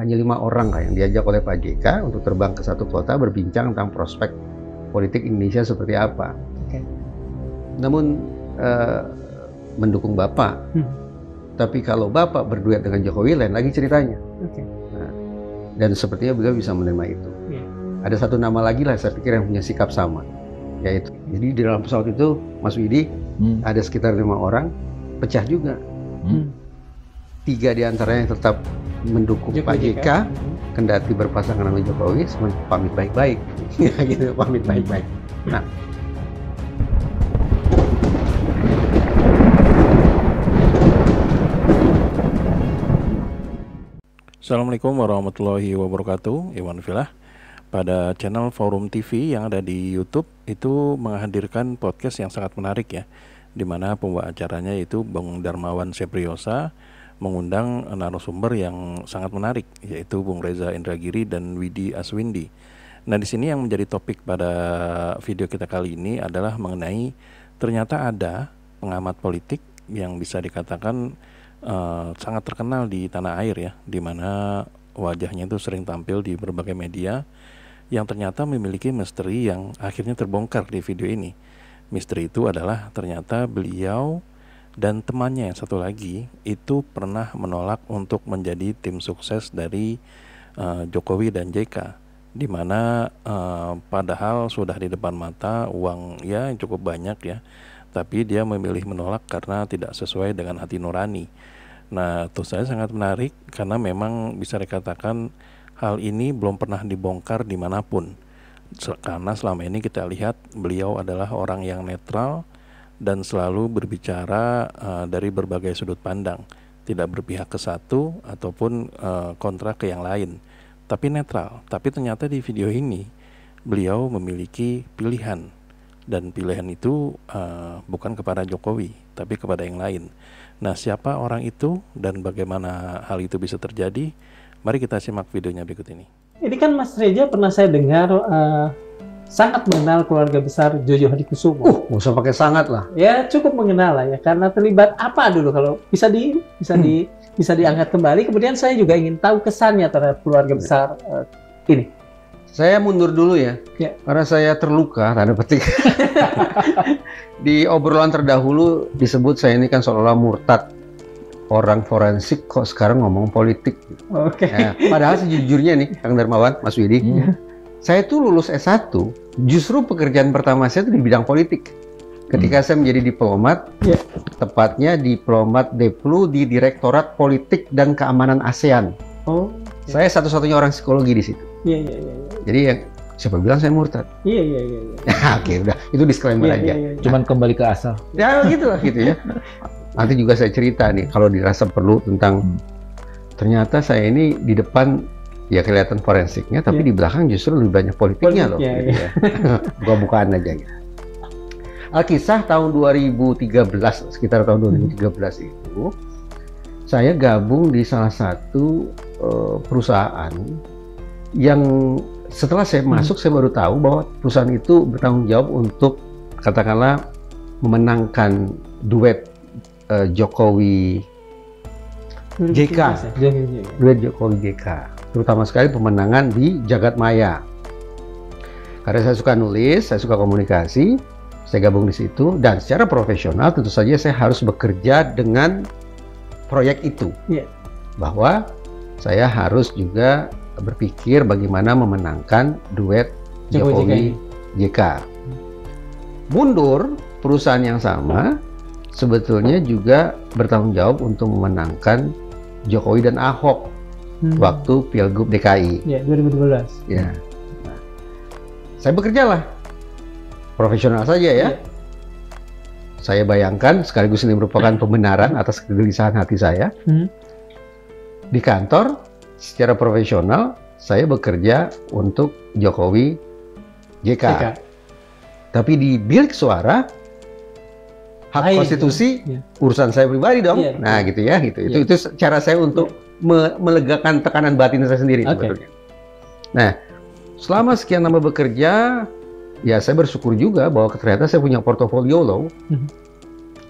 hanya 5 orang yang diajak oleh Pak JK untuk terbang ke satu kota berbincang tentang prospek politik Indonesia seperti apa. Namun mendukung Bapak. Tapi kalau Bapak berduet dengan Jokowi, lain lagi ceritanya. Nah, dan sepertinya beliau bisa menerima itu. Ada satu nama lagi lah saya pikir yang punya sikap sama, yaitu jadi di dalam pesawat itu Mas Widi ada sekitar 5 orang, pecah juga. 3 diantaranya yang tetap mendukung Pak JK, kendati berpasangan dengan Jokowi, semua pamit baik-baik, ya gitu, pamit baik-baik. Nah, Assalamualaikum warahmatullahi wabarakatuh. Iwan Filah pada channel Forum TV yang ada di YouTube itu menghadirkan podcast yang sangat menarik ya, di mana pembawa acaranya itu Bung Darmawan Sepriosa mengundang narasumber yang sangat menarik, yaitu Bung Reza Indragiri dan Widi Aswindi. Nah, di sini yang menjadi topik pada video kita kali ini adalah mengenai ternyata ada pengamat politik yang bisa dikatakan sangat terkenal di tanah air ya, di mana wajahnya itu sering tampil di berbagai media yang ternyata memiliki misteri yang akhirnya terbongkar di video ini. Misteri itu adalah ternyata beliau dan temannya yang satu lagi itu pernah menolak untuk menjadi tim sukses dari Jokowi dan JK, di mana padahal sudah di depan mata uang ya cukup banyak ya, tapi dia memilih menolak karena tidak sesuai dengan hati nurani. Nah, itu saya sangat menarik karena memang bisa dikatakan hal ini belum pernah dibongkar dimanapun. Karena selama ini kita lihat beliau adalah orang yang netral dan selalu berbicara dari berbagai sudut pandang, tidak berpihak ke satu ataupun kontra ke yang lain, tapi netral. Tapi ternyata di video ini beliau memiliki pilihan. Dan pilihan itu bukan kepada Jokowi, tapi kepada yang lain. Nah, siapa orang itu dan bagaimana hal itu bisa terjadi? Mari kita simak videonya berikut ini. Ini kan Mas Reza pernah saya dengar sangat mengenal keluarga besar Jojo Hadikusumo. nggak usah pakai sangat lah. Ya, cukup mengenal lah ya, karena terlibat apa dulu kalau bisa diangkat kembali. Kemudian saya juga ingin tahu kesannya terhadap keluarga besar ini. Saya mundur dulu ya, karena saya terluka, tanda petik. Di obrolan terdahulu disebut saya ini kan seolah-olah murtad, orang forensik kok sekarang ngomong politik. Ya, padahal sejujurnya nih, Kang Darmawan, Mas Widi, saya tuh lulus S1, justru pekerjaan pertama saya itu di bidang politik. Ketika saya menjadi diplomat, tepatnya diplomat Deplu di Direktorat Politik dan Keamanan ASEAN. Saya satu-satunya orang psikologi di situ. Jadi yang siapa bilang saya murtad? Oke, udah itu disclaimer aja. Cuman kembali ke asal. Ya gitulah gitu ya. Nanti juga saya cerita nih kalau dirasa perlu tentang ternyata saya ini di depan ya kelihatan forensiknya, tapi di belakang justru lebih banyak politiknya loh. Gitu ya. Buka-bukaan aja gitu. Alkisah tahun 2013, sekitar tahun 2013 itu saya gabung di salah satu perusahaan yang setelah saya masuk saya baru tahu bahwa perusahaan itu bertanggung jawab untuk katakanlah memenangkan duet Jokowi JK, duet Jokowi JK, terutama sekali pemenangan di Jagat Maya. Karena saya suka nulis, saya suka komunikasi, saya gabung di situ dan secara profesional tentu saja saya harus bekerja dengan proyek itu, bahwa saya harus juga berpikir bagaimana memenangkan duet Jokowi JK. Mundur, perusahaan yang sama sebetulnya juga bertanggung jawab untuk memenangkan Jokowi dan Ahok waktu Pilgub DKI. 2012. Ya. Nah, saya bekerjalah profesional saja ya. Saya bayangkan sekaligus ini merupakan pembenaran atas kegelisahan hati saya. Di kantor secara profesional saya bekerja untuk Jokowi JK. Tapi di bilik suara hak konstitusi urusan saya pribadi dong. Nah, gitu ya, gitu. Itu cara saya untuk melegakan tekanan batin saya sendiri sebetulnya. Nah, selama sekian lama bekerja, ya saya bersyukur juga bahwa ternyata saya punya portofolio loh.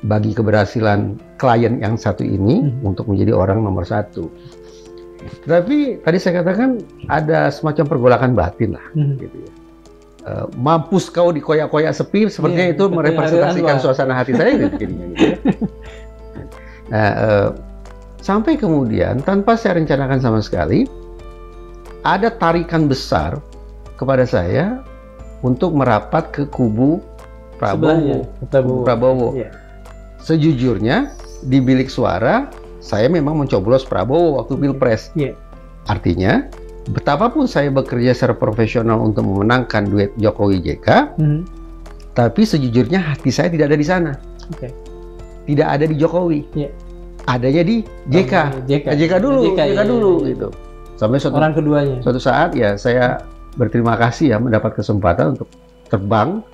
Bagi keberhasilan klien yang satu ini untuk menjadi orang nomor satu. Tapi tadi saya katakan ada semacam pergolakan batin lah, gitu ya. Mampus kau dikoyak-koyak sepi, sepertinya itu merepresentasikan suasana hati saya gitu. Nah, sampai kemudian tanpa saya rencanakan sama sekali, ada tarikan besar kepada saya untuk merapat ke kubu Prabowo. Yeah. Sejujurnya di bilik suara saya memang mencoblos Prabowo waktu Pilpres. Yeah. Artinya betapapun saya bekerja secara profesional untuk memenangkan duet Jokowi JK, tapi sejujurnya hati saya tidak ada di sana. Okay. Tidak ada di Jokowi. Yeah. Adanya di JK. JK dulu gitu. Sampai orang keduanya. Suatu saat ya saya berterima kasih ya mendapat kesempatan untuk terbang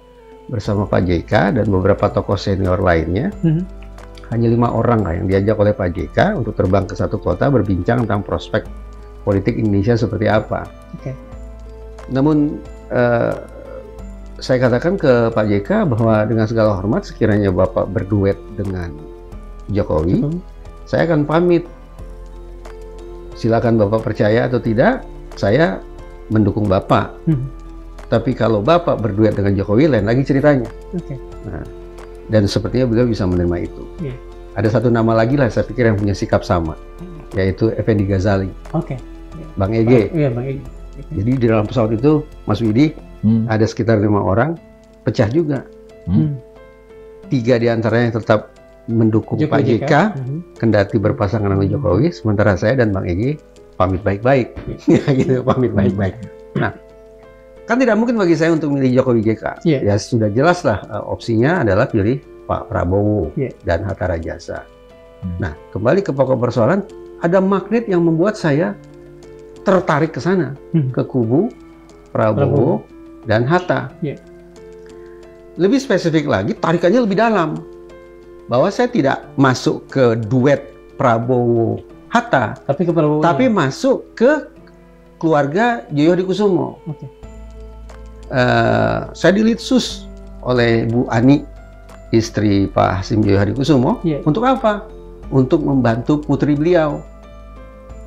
bersama Pak JK dan beberapa tokoh senior lainnya. Hanya 5 orang lah yang diajak oleh Pak JK untuk terbang ke satu kota berbincang tentang prospek politik Indonesia seperti apa. Okay. Namun saya katakan ke Pak JK bahwa dengan segala hormat sekiranya Bapak berduet dengan Jokowi, saya akan pamit. Silakan Bapak percaya atau tidak, saya mendukung Bapak. Tapi kalau Bapak berduet dengan Jokowi, lain lagi ceritanya. Okay. Nah, dan sepertinya beliau bisa menerima itu. Yeah. Ada satu nama lagi lah, saya pikir yang punya sikap sama, yaitu Effendi Ghazali. Okay. Yeah. Bang Ege. Iya, Bang Ege. Okay. Jadi di dalam pesawat itu, Mas Widi, ada sekitar 5 orang, pecah juga. 3 diantaranya yang tetap mendukung Pak JK, kendati berpasangan dengan Jokowi, sementara saya dan Bang Ege pamit baik-baik. Gitu, pamit baik-baik. Nah, kan tidak mungkin bagi saya untuk milih Jokowi JK. Yeah. Ya sudah jelas lah opsinya adalah pilih Pak Prabowo dan Hatta Rajasa. Nah, kembali ke pokok persoalan, ada magnet yang membuat saya tertarik ke sana, ke kubu Prabowo dan Hatta. Yeah. Lebih spesifik lagi, tarikannya lebih dalam. Bahwa saya tidak masuk ke duet Prabowo Hatta, tapi masuk ke keluarga Joyo Hadikusumo. Okay. Saya dilitsus oleh Bu Ani, istri Pak Hasim Joyo Hadikusumo. Yeah. Untuk apa? Untuk membantu putri beliau,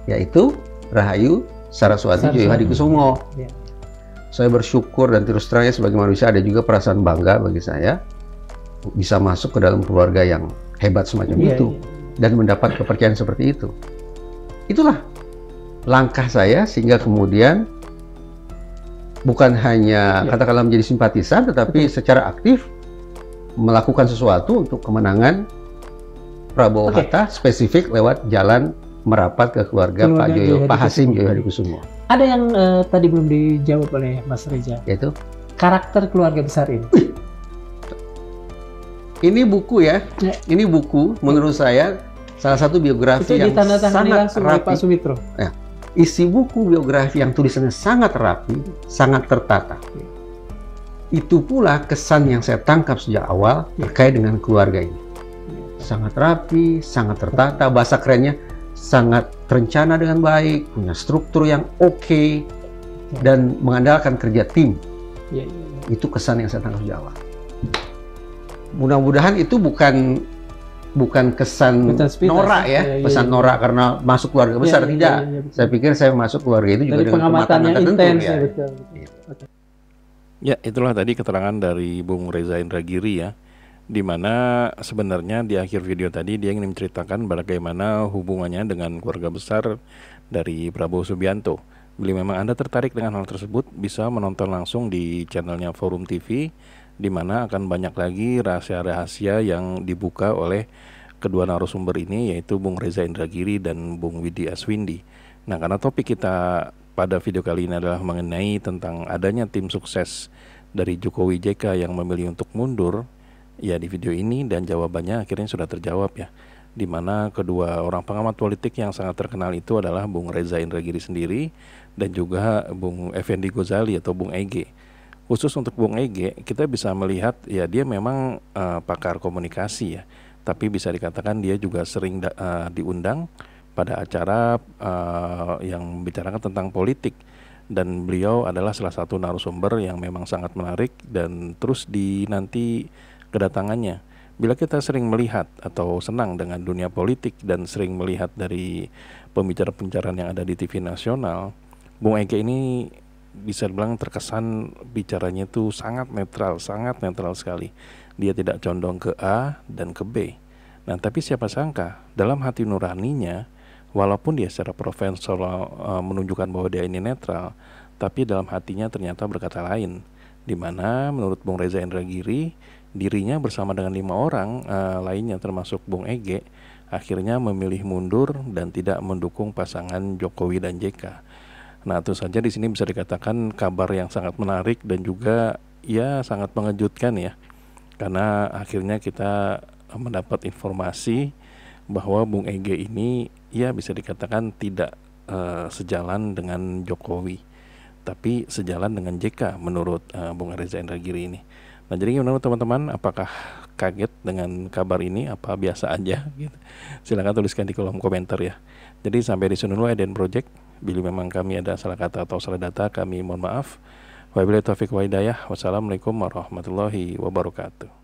yaitu Rahayu Saraswati Joyo Hadikusumo. Yeah. Saya bersyukur dan terus terangnya sebagai manusia ada juga perasaan bangga bagi saya bisa masuk ke dalam keluarga yang hebat semacam itu dan mendapat kepercayaan seperti itu. Itulah langkah saya sehingga kemudian bukan hanya katakanlah menjadi simpatisan, tetapi secara aktif melakukan sesuatu untuk kemenangan Prabowo Hatta, spesifik lewat jalan merapat ke keluarga Pak Joyo, Pak Hasim Joyo Hadikusumo. Ada yang tadi belum dijawab oleh Mas Reza, yaitu karakter keluarga besar ini. Ini buku ya, ini buku menurut saya salah satu biografi yang sangat rapi. Pak Sumitro. Ya, isi buku biografi yang tulisannya sangat rapi, sangat tertata. Itu pula kesan yang saya tangkap sejak awal terkait dengan keluarga ini. Sangat rapi, sangat tertata, bahasa kerennya sangat terencana dengan baik, punya struktur yang oke, dan mengandalkan kerja tim. Itu kesan yang saya tangkap sejak awal. Mudah-mudahan itu bukan kesan norak ya, pesan norak karena masuk keluarga besar, tidak. Saya pikir saya masuk keluarga itu juga dari dengan pengamatan yang intens ya. Ya, itulah tadi keterangan dari Bung Reza Indragiri ya, di mana sebenarnya di akhir video tadi dia ingin menceritakan bagaimana hubungannya dengan keluarga besar dari Prabowo Subianto. Bila memang Anda tertarik dengan hal tersebut, bisa menonton langsung di channelnya Forum TV, di mana akan banyak lagi rahasia-rahasia yang dibuka oleh kedua narasumber ini, yaitu Bung Reza Indragiri dan Bung Widi Aswindi. Nah, karena topik kita pada video kali ini adalah mengenai tentang adanya tim sukses dari Jokowi JK yang memilih untuk mundur, ya di video ini dan jawabannya akhirnya sudah terjawab ya, di mana kedua orang pengamat politik yang sangat terkenal itu adalah Bung Reza Indragiri sendiri dan juga Bung Effendi Ghazali atau Bung Ege. Khusus untuk Bung Ege, kita bisa melihat ya dia memang pakar komunikasi ya, tapi bisa dikatakan dia juga sering diundang pada acara yang membicarakan tentang politik, dan beliau adalah salah satu narasumber yang memang sangat menarik dan terus dinanti kedatangannya. Bila kita sering melihat atau senang dengan dunia politik dan sering melihat dari pembicara-pembicara yang ada di TV nasional, Bung Ege ini bisa dibilang terkesan bicaranya itu sangat netral sekali. Dia tidak condong ke A dan ke B. Nah, tapi siapa sangka dalam hati nuraninya, walaupun dia secara profesional menunjukkan bahwa dia ini netral, tapi dalam hatinya ternyata berkata lain. Di mana menurut Bung Reza Indragiri, dirinya bersama dengan 5 orang lainnya termasuk Bung Ege akhirnya memilih mundur dan tidak mendukung pasangan Jokowi dan JK. Nah, tentu saja di sini bisa dikatakan kabar yang sangat menarik dan juga ya sangat mengejutkan ya. Karena akhirnya kita mendapat informasi bahwa Bung Ege ini ya bisa dikatakan tidak sejalan dengan Jokowi, tapi sejalan dengan JK menurut Bung Reza Indragiri ini. Nah, jadi gimana teman-teman, apakah kaget dengan kabar ini, apa biasa aja gitu? Silakan tuliskan di kolom komentar ya. Jadi sampai di sini dulu Eden Project. Bila memang kami ada salah kata atau salah data, kami mohon maaf. Wabillahi taufiq wa hidayah. Wassalamualaikum warahmatullahi wabarakatuh.